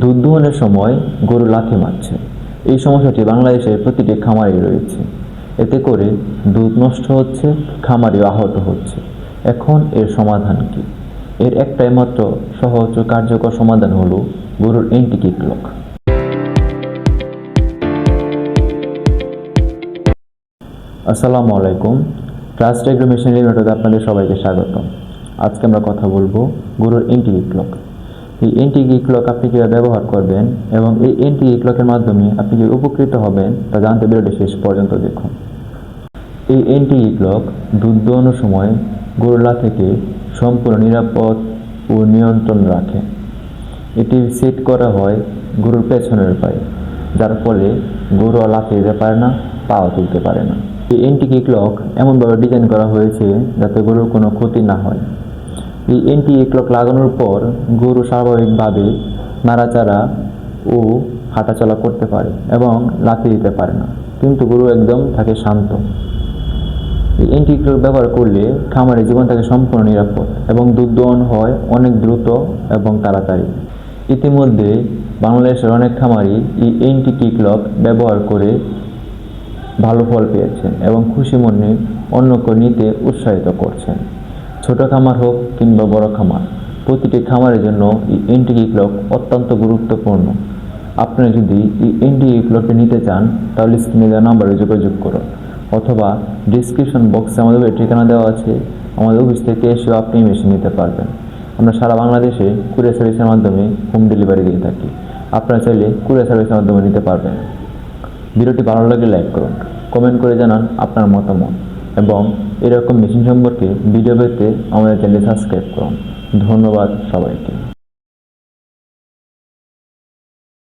দুধ দোহনের সময় গরু লাথি মারছে। এই সমস্যাটি বাংলাদেশের প্রতিটি খামারেই রয়েছে। এতে করে দুধ নষ্ট হচ্ছে, খামারিও আহত হচ্ছে। এখন এর সমাধান কি? এর একটাই মাত্র সহজ ও কার্যকর সমাধান হলো গরুর অ্যান্টি-কিক লক। আসসালামু আলাইকুম। ট্রাস্ট এগ্রো মেশিন লিমিটেডে আপনাদের সবাইকে স্বাগতম। আজকে আমরা কথা বলবো গরুর অ্যান্টি-কিক লক। এই অ্যান্টি-কিক লক আপনি কীভাবে ব্যবহার করবেন এবং এই অ্যান্টি-কিক লকের মাধ্যমে আপনি যে উপকৃত হবেন তা জানতে ভিডিওটি শেষ পর্যন্ত দেখুন। এই অ্যান্টি-কিক লক দুধ দোহানোর সময় গরুর লাথিকে সম্পূর্ণ নিরাপদ ও নিয়ন্ত্রণ রাখে। এটি সেট করা হয় গরুর পেছনের পায়ে, যার ফলে গরু আর লাথি দিতে পারে না, পাও তুলতে পারে না। এই অ্যান্টি-কিক লক এমনভাবে ডিজাইন করা হয়েছে যাতে গরুর কোনো ক্ষতি না হয়। এই অ্যান্টি-কিক লক লাগানোর পর গরু স্বাভাবিকভাবে নাড়াচাড়া ও হাঁটাচলা করতে পারে এবং লাথি দিতে পারে না, কিন্তু গরু একদম থাকে শান্ত। এই অ্যান্টি-কিক লক ব্যবহার করলে খামারের জীবন থাকে সম্পূর্ণ নিরাপদ এবং দুধ দোহন হয় অনেক দ্রুত এবং তাড়াতাড়ি। ইতিমধ্যে বাংলাদেশের অনেক খামারই এই অ্যান্টি-কিক লক ব্যবহার করে ভালো ফল পেয়েছেন এবং খুশি মনে অন্যকে নিতে উৎসাহিত করছেন। ছোট খামার হোক কিংবা বড় খামার, প্রতিটি খামারের জন্য এই অ্যান্টি-কিক লক অত্যন্ত গুরুত্বপূর্ণ। আপনি যদি এই অ্যান্টি-কিক লকটি নিতে চান তাহলে স্ক্রিনে দেওয়া নাম্বারে যোগাযোগ করুন, অথবা ডিসক্রিপশন বক্সে আমাদের ঠিকানা দেওয়া আছে। আমাদের অফিস থেকে এসেও আপনি মেশিন নিতে পারবেন। আমরা সারা বাংলাদেশে কুরিয়ার সার্ভিসের মাধ্যমে হোম ডেলিভারি দিয়ে থাকি। আপনারা চাইলে কুরিয়ার সার্ভিসের মাধ্যমে নিতে পারবেন। ভিডিওটি ভালো লাগলে লাইক করুন, কমেন্ট করে জানান আপনার মতামত এবং এরকম মেশিন সম্পর্কে ভিডিও পেতে আমাদের চ্যানেল সাবস্ক্রাইব করুন। ধন্যবাদ সবাইকে।